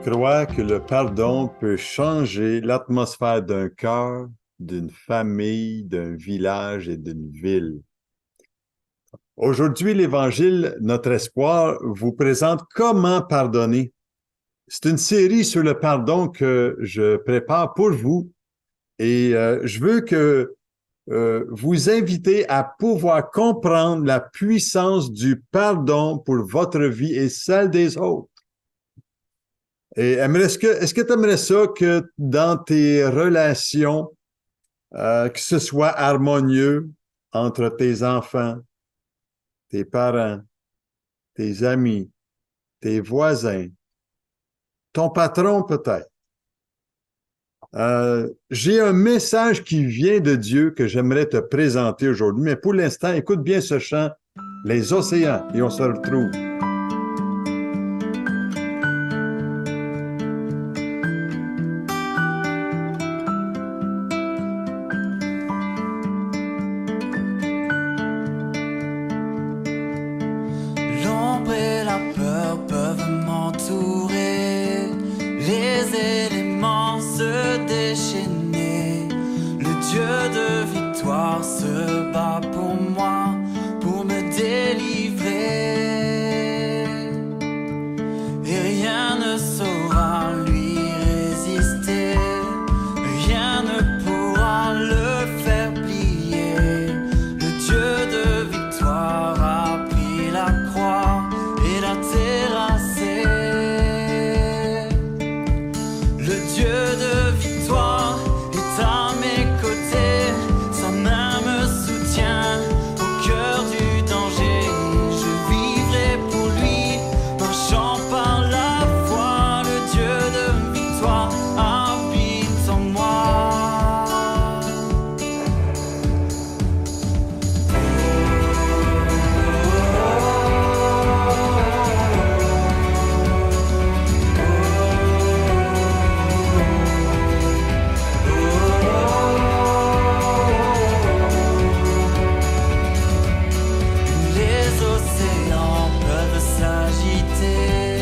crois que le pardon peut changer l'atmosphère d'un cœur, d'une famille, d'un village et d'une ville. Aujourd'hui, l'Évangile, notre espoir, vous présente comment pardonner. C'est une série sur le pardon que je prépare pour vous et je veux que vous inviter à pouvoir comprendre la puissance du pardon pour votre vie et celle des autres. Et est-ce que tu aimerais ça que dans tes relations, que ce soit harmonieux entre tes enfants, tes parents, tes amis, tes voisins, ton patron peut-être? J'ai un message qui vient de Dieu que j'aimerais te présenter aujourd'hui, mais pour l'instant, écoute bien ce chant, Les océans, et on se retrouve. L'ombre et la peur peuvent m'entourer, les éléments se déchaîner. Le Dieu de victoire se bat pour moi, pour me délivrer. Et rien ne saura lui résister, rien ne pourra le faire plier. Le Dieu de victoire a pris la croix et l'a terrassé. Le Dieu de victoire est à mes côtés, sa main me soutient au cœur du danger. Je vivrai pour lui, marchant par la foi. Le Dieu de victoire habite en moi. Les océans peuvent s'agiter,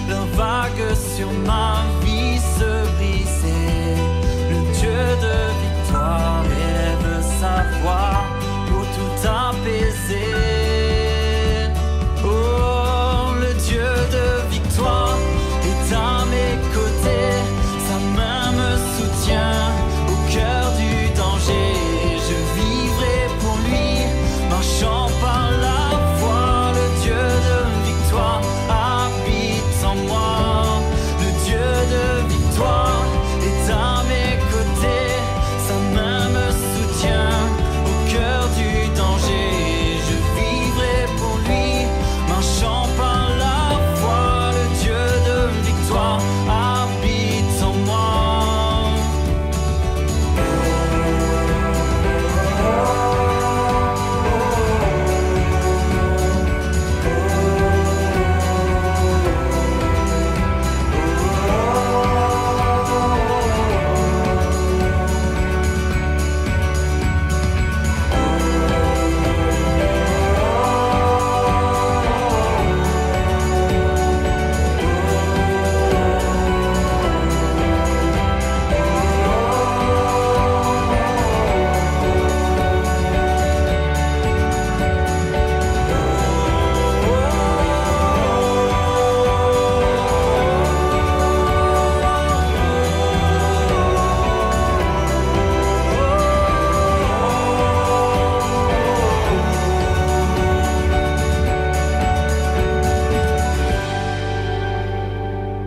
leurs vagues sur ma vie se briser. Le Dieu de victoire élève sa voix pour tout apaiser. Oh, le Dieu de victoire est à mes côtés, sa main me soutient au cœur du danger. Je vivrai pour lui, marchant par la foi. Le Dieu de victoire habite en moi. Le Dieu de victoire est à mes côtés, sa main me soutient au cœur du danger. Je vivrai pour lui, marchant par la foi. Le Dieu de victoire habite en moi.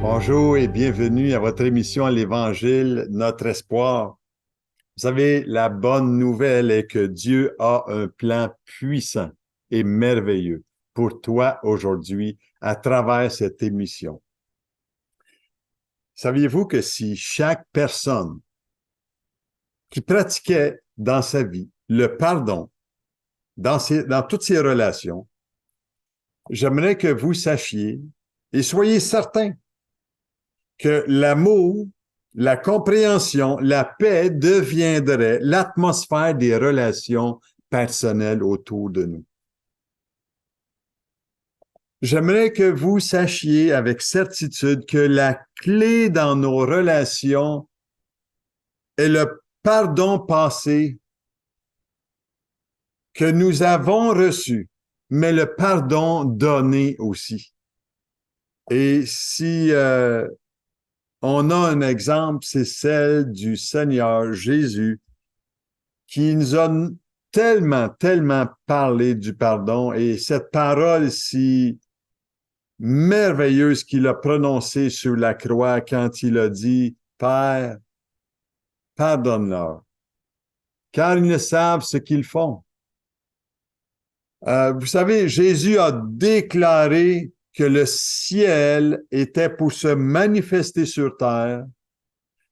Bonjour et bienvenue à votre émission à l'Évangile, notre espoir. Vous savez, la bonne nouvelle est que Dieu a un plan puissant et merveilleux pour toi aujourd'hui à travers cette émission. Saviez-vous que si chaque personne qui pratiquait dans sa vie le pardon dans toutes ses relations, j'aimerais que vous sachiez et soyez certains que l'amour, la compréhension, la paix deviendrait l'atmosphère des relations personnelles autour de nous. J'aimerais que vous sachiez avec certitude que la clé dans nos relations est le pardon passé que nous avons reçu, mais le pardon donné aussi. Et si on a un exemple, c'est celle du Seigneur Jésus qui nous a tellement parlé du pardon et cette parole si merveilleuse qu'il a prononcée sur la croix quand il a dit, Père, pardonne-leur, car ils ne savent ce qu'ils font. Vous savez, Jésus a déclaré que le ciel était pour se manifester sur terre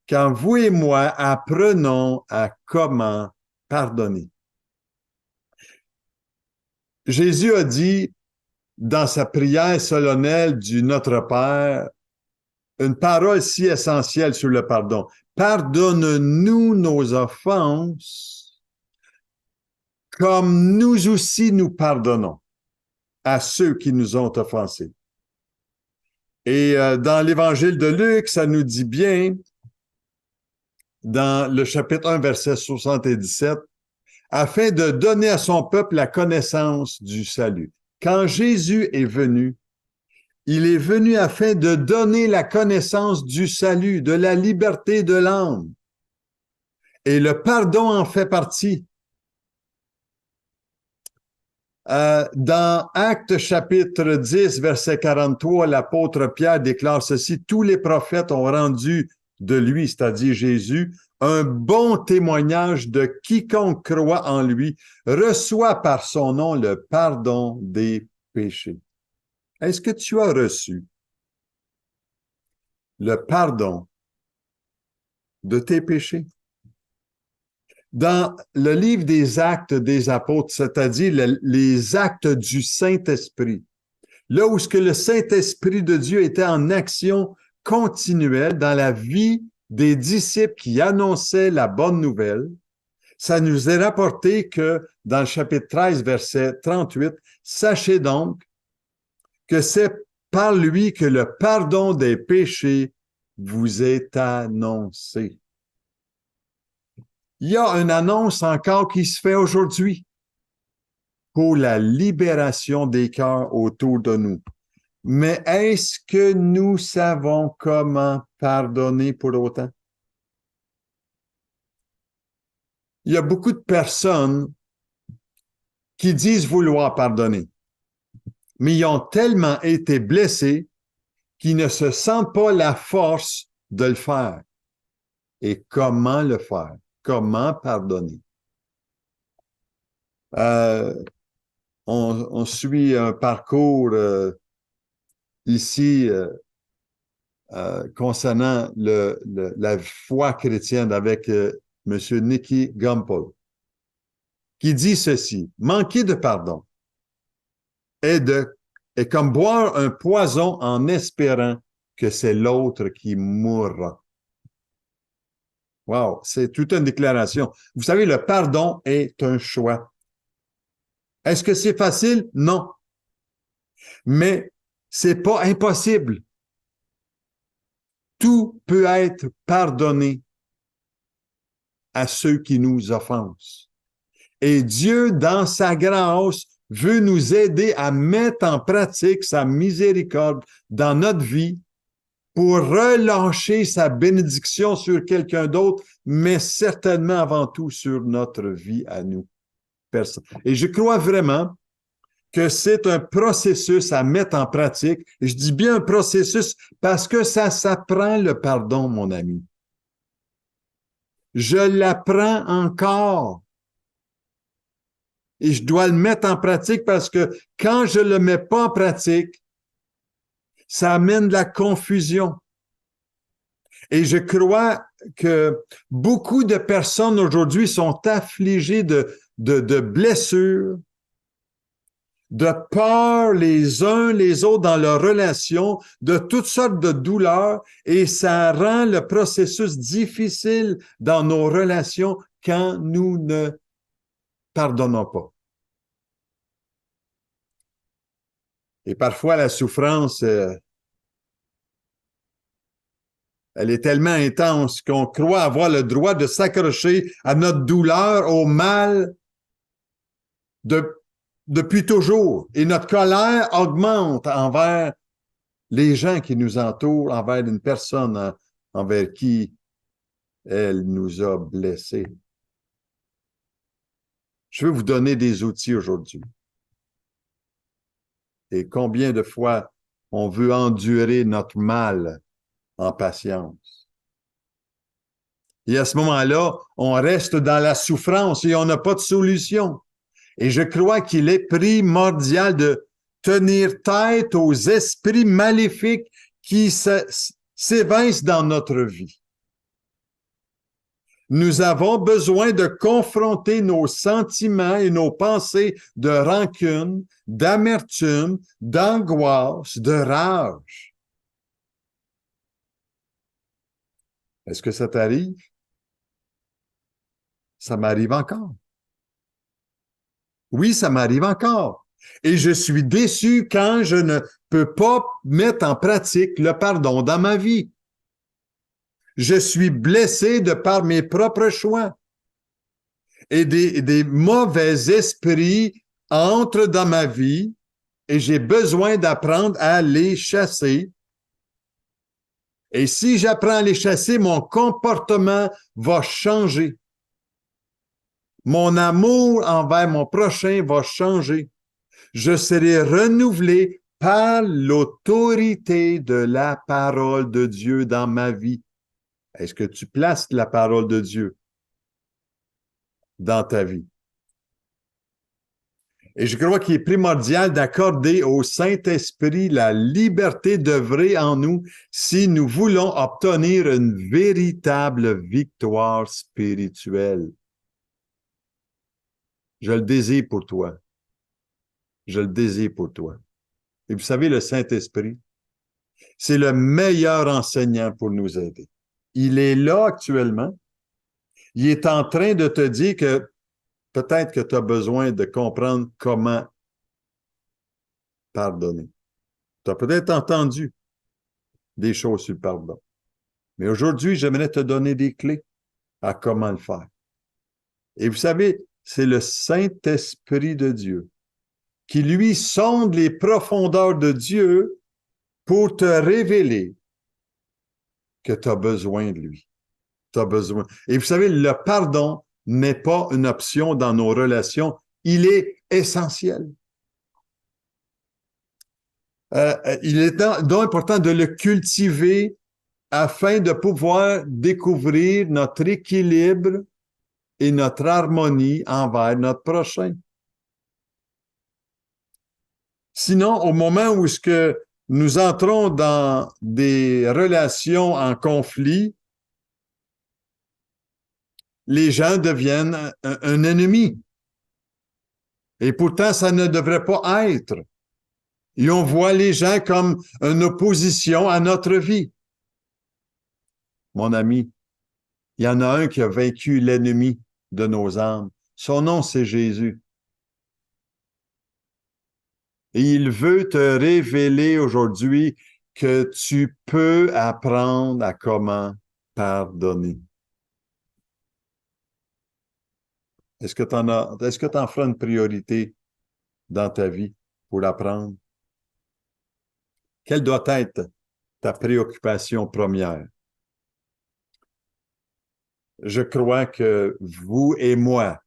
quand vous et moi apprenons à comment pardonner. Jésus a dit dans sa prière solennelle du Notre Père une parole si essentielle sur le pardon. Pardonne-nous nos offenses comme nous aussi nous pardonnons à ceux qui nous ont offensés. Et dans l'évangile de Luc, ça nous dit bien, dans le chapitre 1, verset 77, afin de donner à son peuple la connaissance du salut. Quand Jésus est venu, il est venu afin de donner la connaissance du salut, de la liberté de l'âme. Et le pardon en fait partie. Dans Actes chapitre 10, verset 43, l'apôtre Pierre déclare ceci, « Tous les prophètes ont rendu de lui, c'est-à-dire Jésus, un bon témoignage de quiconque croit en lui, reçoit par son nom le pardon des péchés. » Est-ce que tu as reçu le pardon de tes péchés? Dans le livre des Actes des Apôtres, c'est-à-dire les actes du Saint-Esprit, là où ce que le Saint-Esprit de Dieu était en action continuelle dans la vie des disciples qui annonçaient la bonne nouvelle, ça nous est rapporté que dans le chapitre 13, verset 38, « Sachez donc que c'est par lui que le pardon des péchés vous est annoncé. » Il y a une annonce encore qui se fait aujourd'hui pour la libération des cœurs autour de nous. Mais est-ce que nous savons comment pardonner pour autant? Il y a beaucoup de personnes qui disent vouloir pardonner, mais ils ont tellement été blessés qu'ils ne se sentent pas la force de le faire. Et comment le faire? Comment pardonner? On suit un parcours ici concernant la foi chrétienne avec M. Nicky Gumbel, qui dit ceci, « Manquer de pardon est comme boire un poison en espérant que c'est l'autre qui mourra. » Wow, c'est toute une déclaration. Vous savez, le pardon est un choix. Est-ce que c'est facile? Non. Mais c'est pas impossible. Tout peut être pardonné à ceux qui nous offensent. Et Dieu, dans sa grâce, veut nous aider à mettre en pratique sa miséricorde dans notre vie pour relâcher sa bénédiction sur quelqu'un d'autre, mais certainement avant tout sur notre vie à nous. Et je crois vraiment que c'est un processus à mettre en pratique. Et je dis bien un processus parce que ça s'apprend le pardon, mon ami. Je l'apprends encore. Et je dois le mettre en pratique parce que quand je le mets pas en pratique, ça amène de la confusion. Et je crois que beaucoup de personnes aujourd'hui sont affligées de blessures, de peur les uns les autres dans leurs relations, de toutes sortes de douleurs, et ça rend le processus difficile dans nos relations quand nous ne pardonnons pas. Et parfois, la souffrance, elle est tellement intense qu'on croit avoir le droit de s'accrocher à notre douleur, au mal, depuis toujours. Et notre colère augmente envers les gens qui nous entourent, envers une personne envers qui elle nous a blessés. Je veux vous donner des outils aujourd'hui. Et combien de fois on veut endurer notre mal en patience. Et à ce moment-là, on reste dans la souffrance et on n'a pas de solution. Et je crois qu'il est primordial de tenir tête aux esprits maléfiques qui s'évincent dans notre vie. Nous avons besoin de confronter nos sentiments et nos pensées de rancune, d'amertume, d'angoisse, de rage. Est-ce que ça t'arrive? Ça m'arrive encore. Oui, ça m'arrive encore. Et je suis déçu quand je ne peux pas mettre en pratique le pardon dans ma vie. Je suis blessé de par mes propres choix. Et des mauvais esprits entrent dans ma vie et j'ai besoin d'apprendre à les chasser. Et si j'apprends à les chasser, mon comportement va changer. Mon amour envers mon prochain va changer. Je serai renouvelé par l'autorité de la parole de Dieu dans ma vie. Est-ce que tu places la parole de Dieu dans ta vie? Et je crois qu'il est primordial d'accorder au Saint-Esprit la liberté d'œuvrer en nous si nous voulons obtenir une véritable victoire spirituelle. Je le désire pour toi. Je le désire pour toi. Et vous savez, le Saint-Esprit, c'est le meilleur enseignant pour nous aider. Il est là actuellement. Il est en train de te dire que peut-être que tu as besoin de comprendre comment pardonner. Tu as peut-être entendu des choses sur le pardon. Mais aujourd'hui, j'aimerais te donner des clés à comment le faire. Et vous savez, c'est le Saint-Esprit de Dieu qui, lui, sonde les profondeurs de Dieu pour te révéler que tu as besoin de lui. Tu as besoin. Et vous savez, le pardon n'est pas une option dans nos relations. Il est essentiel. Il est donc important de le cultiver afin de pouvoir découvrir notre équilibre et notre harmonie envers notre prochain. Sinon, au moment où est-ce que nous entrons dans des relations en conflit, les gens deviennent un ennemi. Et pourtant, ça ne devrait pas être. Et on voit les gens comme une opposition à notre vie. Mon ami, il y en a un qui a vaincu l'ennemi de nos âmes. Son nom, c'est Jésus. Et il veut te révéler aujourd'hui que tu peux apprendre à comment pardonner. Est-ce que tu en feras une priorité dans ta vie pour l'apprendre? Quelle doit être ta préoccupation première? Je crois que vous et moi,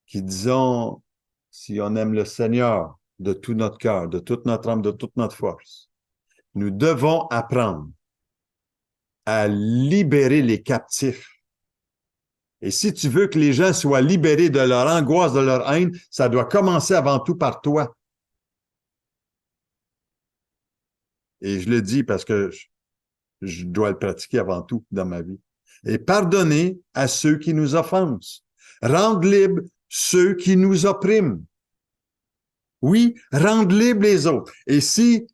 qui disons, si on aime le Seigneur de tout notre cœur, de toute notre âme, de toute notre force, nous devons apprendre à libérer les captifs. Et si tu veux que les gens soient libérés de leur angoisse, de leur haine, ça doit commencer avant tout par toi. Et je le dis parce que je dois le pratiquer avant tout dans ma vie. Et pardonner à ceux qui nous offensent. Rendre libres ceux qui nous oppriment. Oui, rendre libres les autres. Et si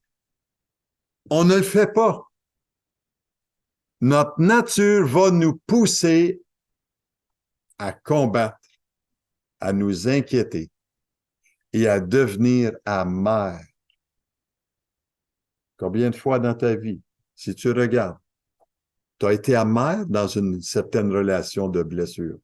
on ne le fait pas, notre nature va nous pousser à combattre, à nous inquiéter et à devenir amers Combien de fois dans ta vie, si tu regardes, tu as été amer dans une certaine relation de blessure.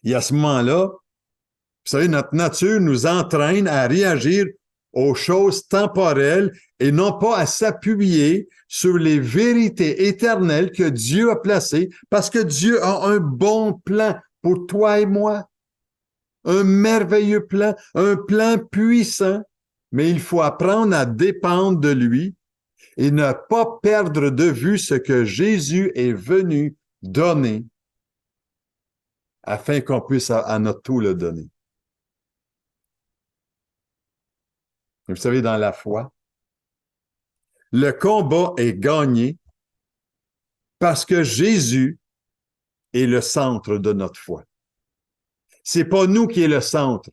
Et à ce moment-là, vous savez, notre nature nous entraîne à réagir aux choses temporelles et non pas à s'appuyer sur les vérités éternelles que Dieu a placées, parce que Dieu a un bon plan pour toi et moi. Un merveilleux plan, un plan puissant, mais il faut apprendre à dépendre de lui et ne pas perdre de vue ce que Jésus est venu donner afin qu'on puisse à notre tour le donner. Vous savez, dans la foi, le combat est gagné parce que Jésus est le centre de notre foi. C'est pas nous qui est le centre.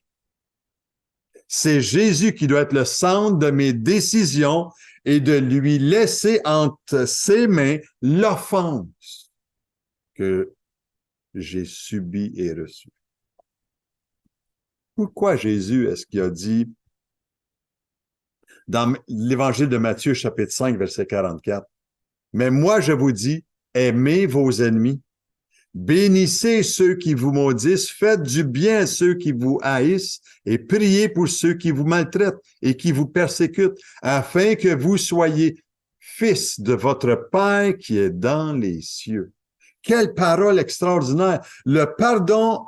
C'est Jésus qui doit être le centre de mes décisions et de lui laisser entre ses mains l'offense que j'ai subie et reçue. Pourquoi Jésus est-ce qu'il a dit dans l'Évangile de Matthieu, chapitre 5, verset 44, « Mais moi, je vous dis, aimez vos ennemis, bénissez ceux qui vous maudissent, faites du bien à ceux qui vous haïssent et priez pour ceux qui vous maltraitent et qui vous persécutent, afin que vous soyez fils de votre Père qui est dans les cieux. » Quelle parole extraordinaire! Le pardon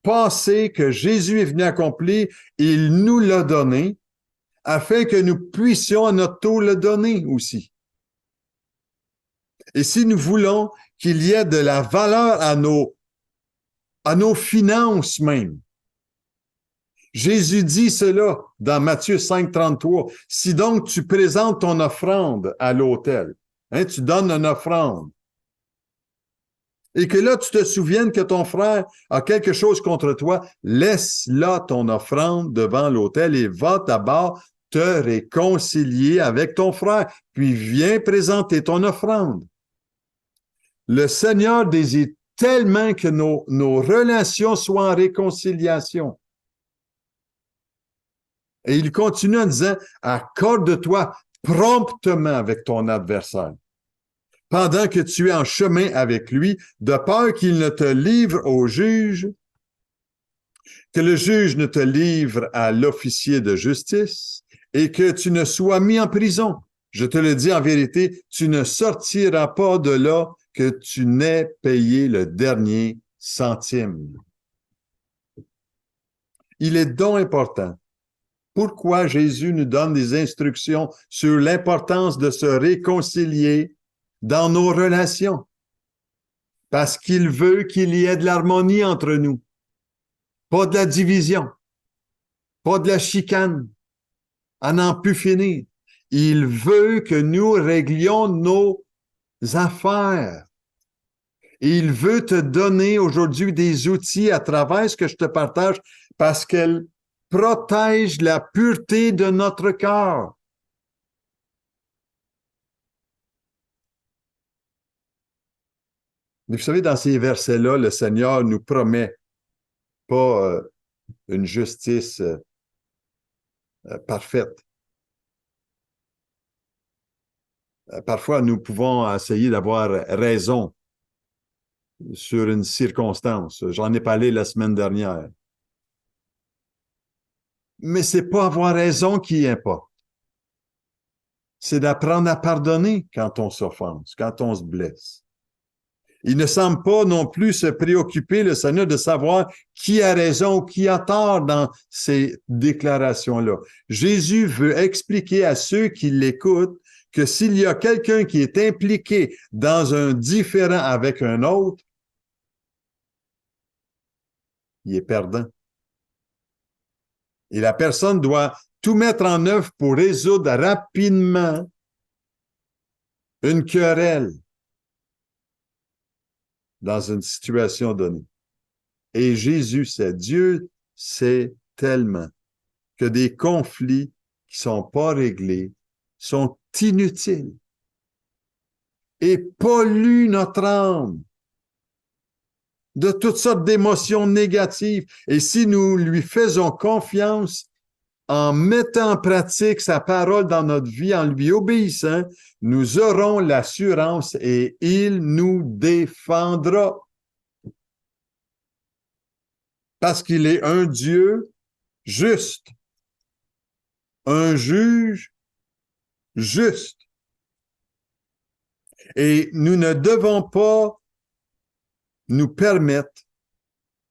passé que Jésus est venu accomplir, il nous l'a donné, afin que nous puissions à notre tour le donner aussi. Et si nous voulons qu'il y ait de la valeur à nos finances même, Jésus dit cela dans Matthieu 5, 33. Si donc tu présentes ton offrande à l'autel, tu donnes une offrande, et que là tu te souviennes que ton frère a quelque chose contre toi, laisse là ton offrande devant l'autel et va d'abord te réconcilier avec ton frère, puis viens présenter ton offrande. Le Seigneur désire tellement que nos relations soient en réconciliation. Et il continue en disant, accorde-toi promptement avec ton adversaire, pendant que tu es en chemin avec lui, de peur qu'il ne te livre au juge, que le juge ne te livre à l'officier de justice, et que tu ne sois mis en prison. Je te le dis en vérité, tu ne sortiras pas de là que tu n'aies payé le dernier centime. Il est donc important. Pourquoi Jésus nous donne des instructions sur l'importance de se réconcilier dans nos relations? Parce qu'il veut qu'il y ait de l'harmonie entre nous. Pas de la division. Pas de la chicane. À n'en plus finir. Il veut que nous réglions nos affaires. Et il veut te donner aujourd'hui des outils à travers ce que je te partage parce qu'elle protège la pureté de notre cœur. Mais vous savez, dans ces versets-là, le Seigneur nous promet pas une justice parfaite. Parfois, nous pouvons essayer d'avoir raison sur une circonstance. J'en ai parlé la semaine dernière. Mais c'est pas avoir raison qui importe. C'est d'apprendre à pardonner quand on s'offense, quand on se blesse. Il ne semble pas non plus se préoccuper, le Seigneur, de savoir qui a raison ou qui a tort dans ces déclarations-là. Jésus veut expliquer à ceux qui l'écoutent que s'il y a quelqu'un qui est impliqué dans un différend avec un autre, il est perdant. Et la personne doit tout mettre en œuvre pour résoudre rapidement une querelle dans une situation donnée. Et Jésus sait, Dieu sait tellement que des conflits qui sont pas réglés sont inutiles et polluent notre âme de toutes sortes d'émotions négatives. Et si nous lui faisons confiance, en mettant en pratique sa parole dans notre vie, en lui obéissant, nous aurons l'assurance et il nous défendra. Parce qu'il est un Dieu juste, un juge juste. Et nous ne devons pas nous permettre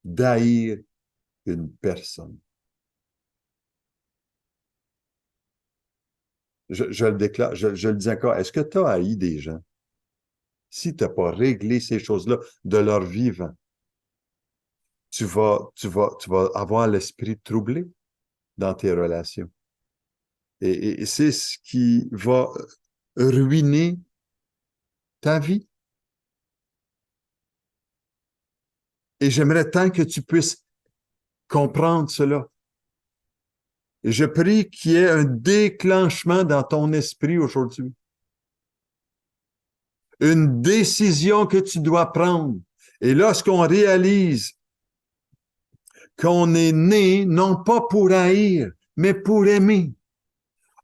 d'haïr une personne. Je le déclare, je le dis encore, est-ce que tu as haï des gens? Si tu n'as pas réglé ces choses-là de leur vivant, tu vas avoir l'esprit troublé dans tes relations. Et c'est ce qui va ruiner ta vie. Et j'aimerais tant que tu puisses comprendre cela. Et je prie qu'il y ait un déclenchement dans ton esprit aujourd'hui. Une décision que tu dois prendre. Et lorsqu'on réalise qu'on est né non pas pour haïr, mais pour aimer.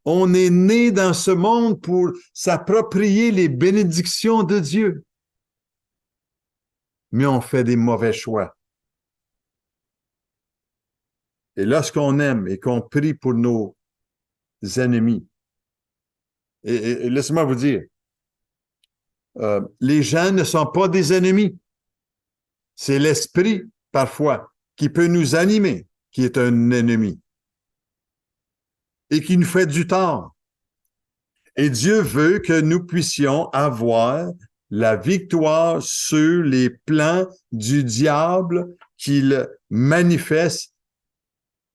On est né dans ce monde pour s'approprier les bénédictions de Dieu. Mais on fait des mauvais choix. Et lorsqu'on aime et qu'on prie pour nos ennemis, et laissez-moi vous dire, les gens ne sont pas des ennemis. C'est l'esprit, parfois, qui peut nous animer, qui est un ennemi et qui nous fait du tort. Et Dieu veut que nous puissions avoir la victoire sur les plans du diable qu'il manifeste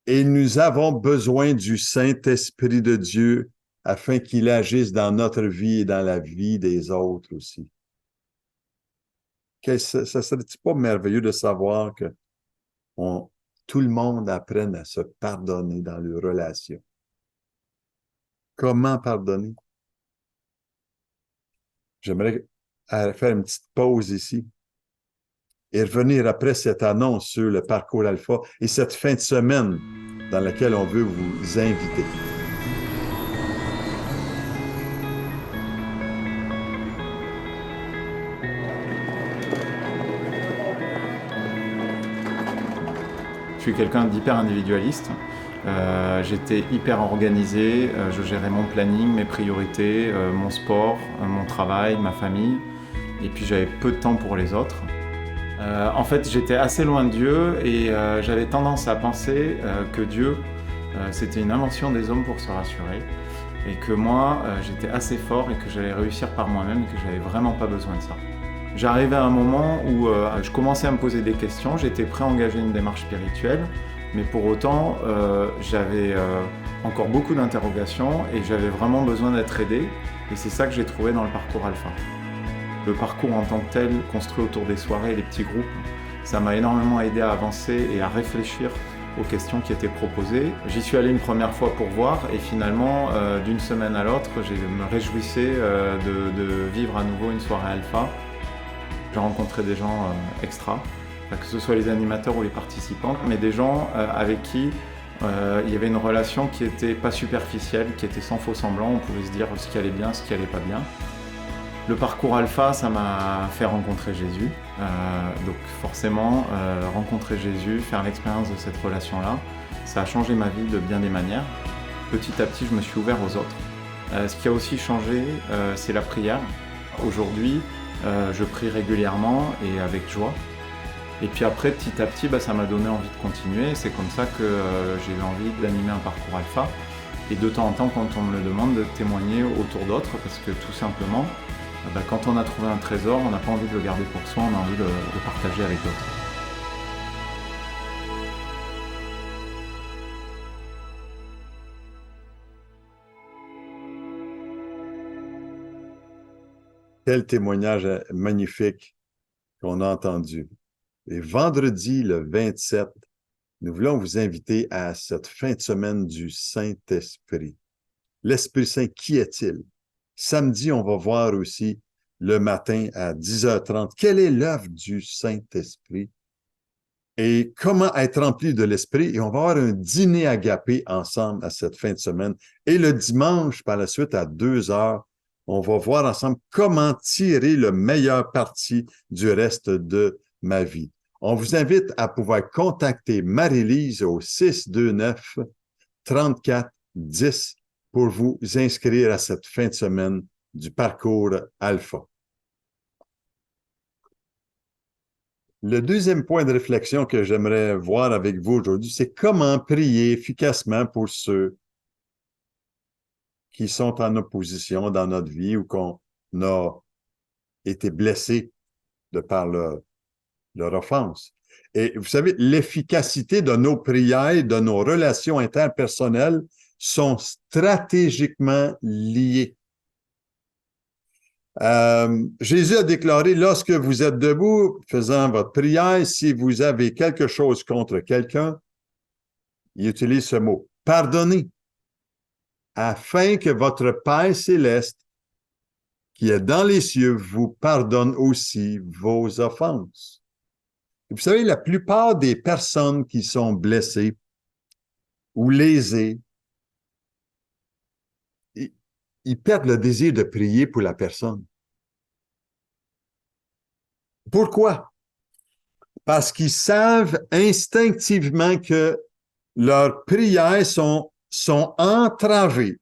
et nous avons besoin du Saint-Esprit de Dieu afin qu'il agisse dans notre vie et dans la vie des autres aussi. Ça serait-il pas merveilleux de savoir que tout le monde apprenne à se pardonner dans leurs relations? Comment pardonner? J'aimerais faire une petite pause ici et revenir après cette annonce sur le parcours Alpha et cette fin de semaine dans laquelle on veut vous inviter. Je suis quelqu'un d'hyper individualiste. J'étais hyper organisé, je gérais mon planning, mes priorités, mon sport, mon travail, ma famille, et puis j'avais peu de temps pour les autres. En fait, j'étais assez loin de Dieu et j'avais tendance à penser que Dieu, c'était une invention des hommes pour se rassurer, et que moi, j'étais assez fort et que j'allais réussir par moi-même et que j'avais vraiment pas besoin de ça. J'arrivais à un moment où je commençais à me poser des questions, j'étais prêt à engager une démarche spirituelle, mais pour autant, j'avais encore beaucoup d'interrogations et j'avais vraiment besoin d'être aidé, et c'est ça que j'ai trouvé dans le parcours Alpha. Le parcours en tant que tel, construit autour des soirées et des petits groupes, ça m'a énormément aidé à avancer et à réfléchir aux questions qui étaient proposées. J'y suis allé une première fois pour voir, et finalement, d'une semaine à l'autre, je me réjouissais de vivre à nouveau une soirée Alpha. J'ai rencontré des gens extra, que ce soit les animateurs ou les participants, mais des gens avec qui il y avait une relation qui n'était pas superficielle, qui était sans faux semblant. On pouvait se dire ce qui allait bien, ce qui allait pas bien. Le parcours Alpha, ça m'a fait rencontrer Jésus. Donc forcément, rencontrer Jésus, faire l'expérience de cette relation-là, ça a changé ma vie de bien des manières. Petit à petit, je me suis ouvert aux autres. Ce qui a aussi changé, c'est la prière. Aujourd'hui, je prie régulièrement et avec joie. Et puis après, petit à petit, ça m'a donné envie de continuer. C'est comme ça que j'ai eu envie d'animer un parcours Alpha. Et de temps en temps, quand on me le demande, de témoigner autour d'autres, parce que tout simplement, quand on a trouvé un trésor, on n'a pas envie de le garder pour soi, on a envie de le partager avec d'autres. Quel témoignage magnifique qu'on a entendu. Et vendredi, le 27, nous voulons vous inviter à cette fin de semaine du Saint-Esprit. L'Esprit Saint, qui est-il? Samedi, on va voir aussi le matin à 10h30. Quelle est l'œuvre du Saint-Esprit? et comment être rempli de l'Esprit. Et on va avoir un dîner agapé ensemble à cette fin de semaine. Et le dimanche, par la suite, à 2 heures, on va voir ensemble comment tirer le meilleur parti du reste de ma vie. On vous invite à pouvoir contacter Marie-Lise au 629-34-10 pour vous inscrire à cette fin de semaine du parcours Alpha. Le deuxième point de réflexion que j'aimerais voir avec vous aujourd'hui, c'est comment prier efficacement pour ceux qui sont en opposition dans notre vie ou qu'on a été blessés de par leur offense. Et vous savez, l'efficacité de nos prières, de nos relations interpersonnelles sont stratégiquement liées. Jésus a déclaré, lorsque vous êtes debout faisant votre prière, si vous avez quelque chose contre quelqu'un, il utilise ce mot, pardonnez, afin que votre Père céleste, qui est dans les cieux, vous pardonne aussi vos offenses. Et vous savez, la plupart des personnes qui sont blessées ou lésées, ils perdent le désir de prier pour la personne. Pourquoi? Parce qu'ils savent instinctivement que leurs prières sont entravées,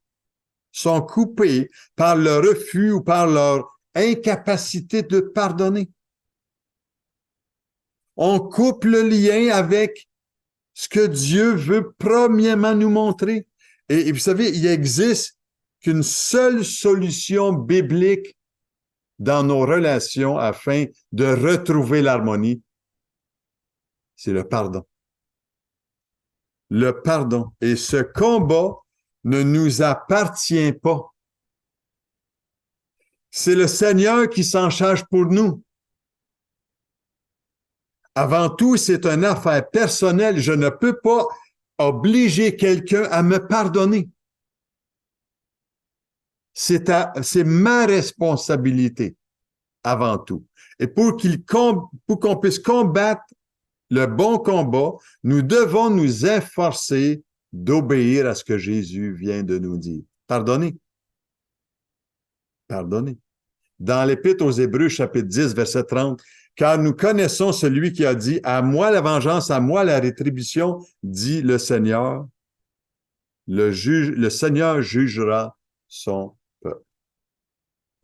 sont coupées par le refus ou par leur incapacité de pardonner. On coupe le lien avec ce que Dieu veut premièrement nous montrer. Et vous savez, il existe qu'une seule solution biblique dans nos relations afin de retrouver l'harmonie, c'est le pardon. Le pardon. Et ce combat ne nous appartient pas. C'est le Seigneur qui s'en charge pour nous. Avant tout, c'est une affaire personnelle. Je ne peux pas obliger quelqu'un à me pardonner. C'est ma responsabilité avant tout. Et pour qu'on puisse combattre le bon combat, nous devons nous efforcer d'obéir à ce que Jésus vient de nous dire. Pardonnez. Pardonnez. Dans l'Épître aux Hébreux, chapitre 10, verset 30, « Car nous connaissons celui qui a dit, « À moi la vengeance, à moi la rétribution, dit le Seigneur. » Le Seigneur jugera son peuple.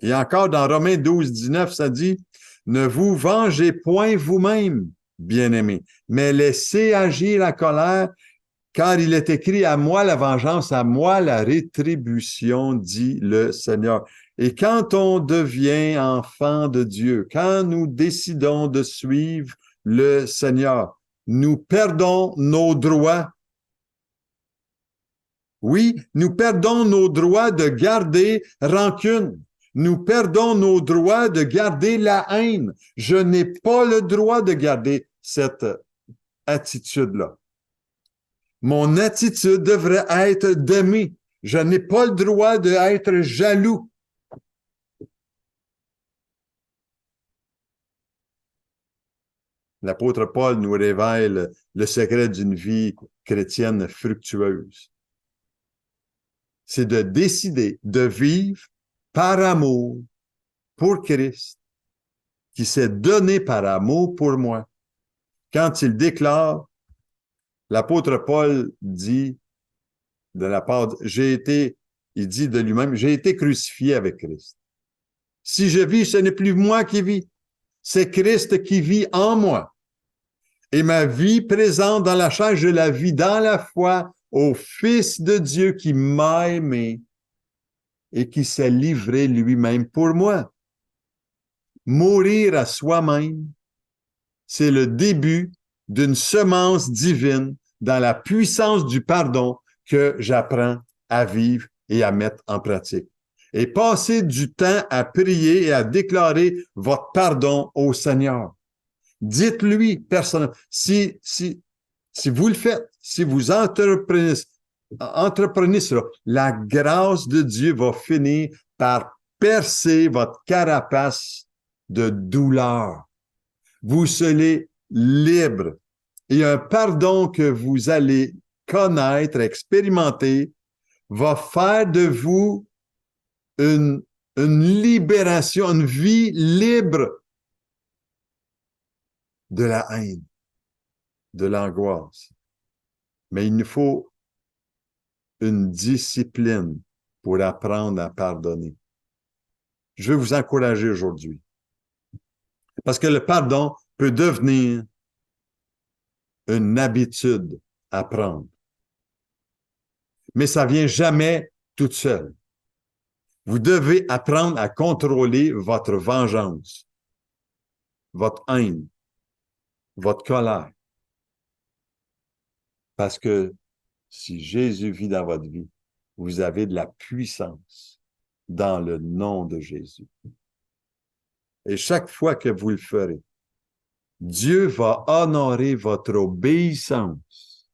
Et encore dans Romains 12, 19, ça dit, « Ne vous vengez point vous-même, bien-aimés, mais laissez agir la colère, car il est écrit, à moi la vengeance, à moi la rétribution, dit le Seigneur. » Et quand on devient enfant de Dieu, quand nous décidons de suivre le Seigneur, nous perdons nos droits. Oui, nous perdons nos droits de garder rancune. Nous perdons nos droits de garder la haine. Je n'ai pas le droit de garder cette attitude-là. Mon attitude devrait être d'aimer. Je n'ai pas le droit d'être jaloux. L'apôtre Paul nous révèle le secret d'une vie chrétienne fructueuse. C'est de décider de vivre par amour pour Christ, qui s'est donné par amour pour moi. Quand il déclare, l'apôtre Paul dit de la part, il dit de lui-même, j'ai été crucifié avec Christ. Si je vis, ce n'est plus moi qui vis, c'est Christ qui vit en moi. Et ma vie présente dans la chair, je la vis dans la foi au Fils de Dieu qui m'a aimé et qui s'est livré lui-même pour moi. Mourir à soi-même, c'est le début d'une semence divine dans la puissance du pardon que j'apprends à vivre et à mettre en pratique. Et passez du temps à prier et à déclarer votre pardon au Seigneur. Dites-lui personnellement, si vous le faites, si vous entreprenez cela, la grâce de Dieu va finir par percer votre carapace de douleur. Vous serez libre Et un pardon que vous allez connaître, expérimenter, va faire de vous une libération, une vie libre de la haine, de l'angoisse. Mais il nous faut une discipline pour apprendre à pardonner. Je veux vous encourager aujourd'hui. Parce que le pardon peut devenir une habitude à prendre. Mais ça vient jamais toute seule. Vous devez apprendre à contrôler votre vengeance, votre haine, votre colère. Parce que si Jésus vit dans votre vie, vous avez de la puissance dans le nom de Jésus. Et chaque fois que vous le ferez, Dieu va honorer votre obéissance.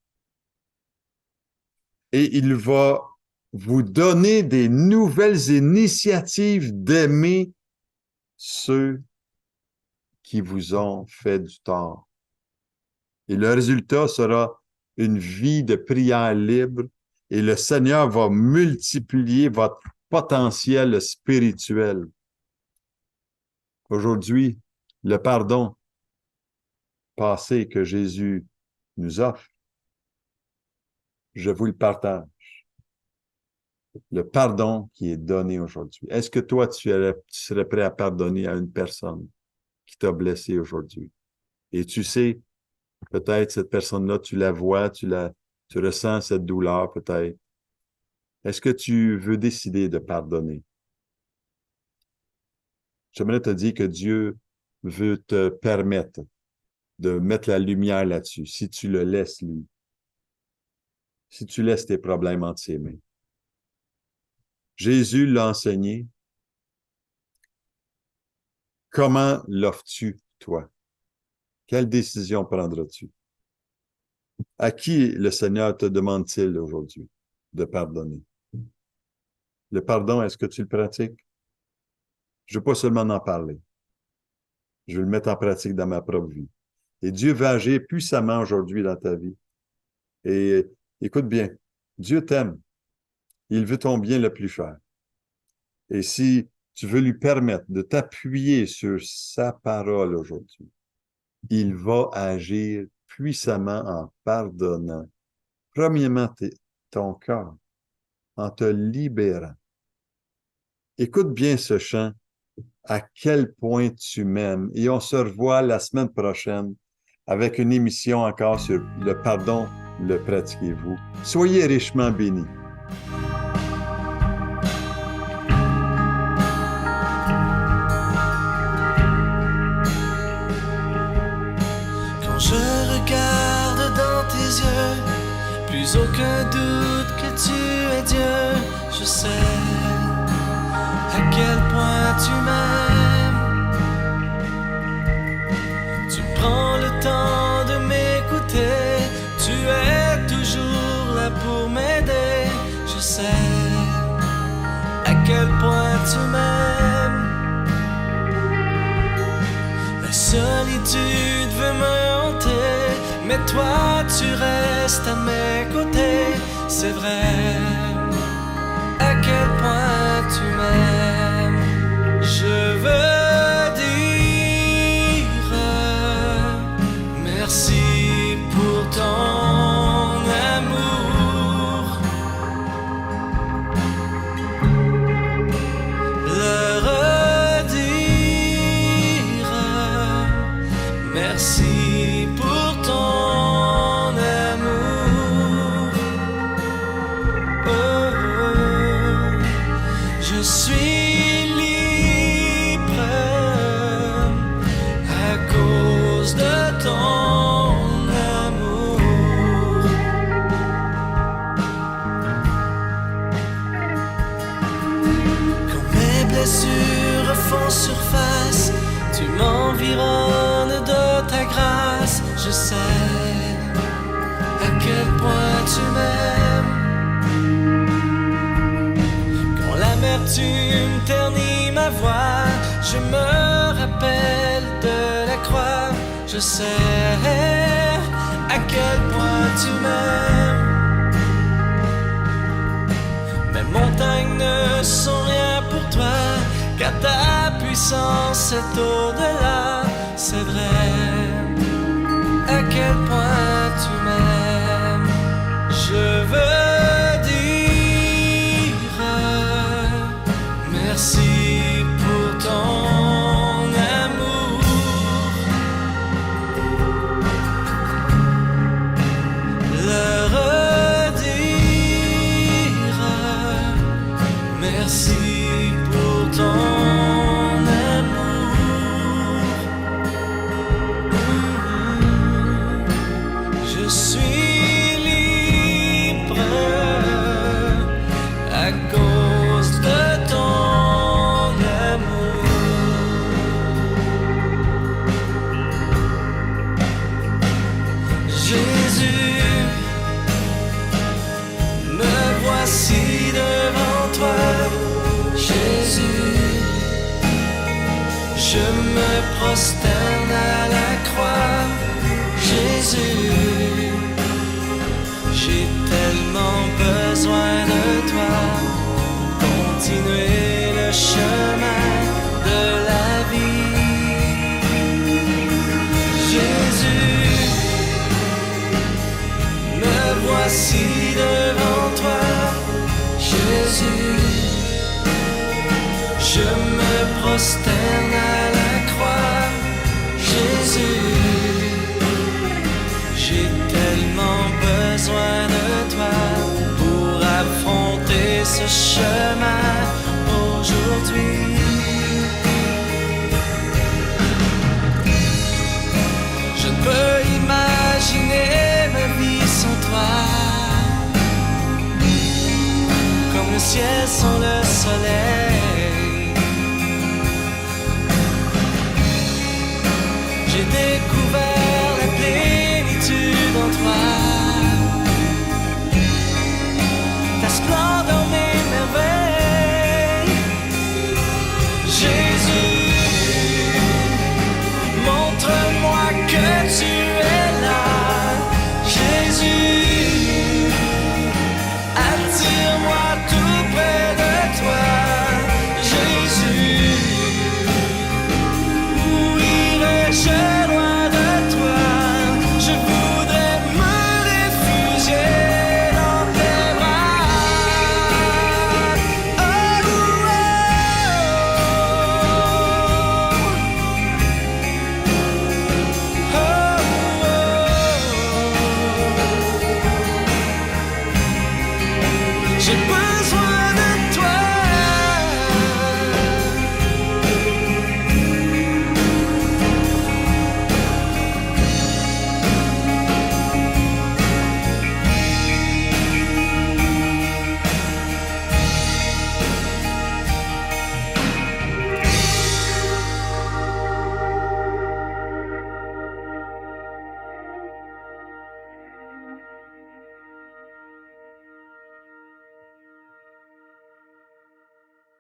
Et il va vous donner des nouvelles initiatives d'aimer ceux qui vous ont fait du tort. Et le résultat sera une vie de prière libre et le Seigneur va multiplier votre potentiel spirituel. Aujourd'hui, le pardon passé que Jésus nous offre, je vous le partage. Le pardon qui est donné aujourd'hui. Est-ce que toi, tu serais prêt à pardonner à une personne qui t'a blessé aujourd'hui? Et tu sais, peut-être cette personne-là, tu la vois, tu ressens cette douleur peut-être. Est-ce que tu veux décider de pardonner? J'aimerais te dire que Dieu veut te permettre de mettre la lumière là-dessus, si tu le laisses, lui. Si tu laisses tes problèmes entre ses mains. Jésus l'a enseigné. Comment l'offres-tu, toi? Quelle décision prendras-tu? À qui le Seigneur te demande-t-il aujourd'hui de pardonner? Le pardon, est-ce que tu le pratiques? Je ne veux pas seulement en parler. Je veux le mettre en pratique dans ma propre vie. Et Dieu va agir puissamment aujourd'hui dans ta vie. Et écoute bien, Dieu t'aime. Il veut ton bien le plus cher. Et si tu veux lui permettre de t'appuyer sur sa parole aujourd'hui, il va agir puissamment en pardonnant, premièrement, ton cœur, en te libérant. Écoute bien ce chant, à quel point tu m'aimes. Et on se revoit la semaine prochaine avec une émission encore sur le pardon, le pratiquez-vous. Soyez richement bénis. Quand je regarde dans tes yeux, plus aucun doute que tu es Dieu. Je sais à quel point tu m'aimes. Tu prends le temps de m'écouter. Tu es toujours là pour m'aider. Je sais à quel point tu m'aimes. La solitude veut me hanter, mais toi tu restes à mes côtés. C'est vrai, à quel point tu m'aimes. Je veux dire merci pour ton amour. Le redire merci pour ton amour. Oh, oh. Je suis libre à cause de ton amour. Quand mes blessures font surface, tu m'environnes de ta grâce. Je sais à quel point tu m'aimes. Quand l'amertume ternit ma voix, je me rappelle de la croix. Je sais à quel point tu m'aimes. Mes montagnes ne sont rien pour toi, car ta puissance est au-delà. C'est vrai, à quel point tu m'aimes. Je veux dire merci pour ton amour. Le redire merci pour ton je suis libre à cause de ton amour. Jésus, me voici devant toi. Jésus, je me prosterne à la croix. Jésus, j'ai tellement besoin de toi pour continuer le chemin de la vie. Jésus, me voici devant toi. Jésus, je me prosterne à la croix. Jésus, j'ai tellement besoin de toi pour affronter ce chemin aujourd'hui. Je ne peux imaginer ma vie sans toi, comme le ciel sans le soleil.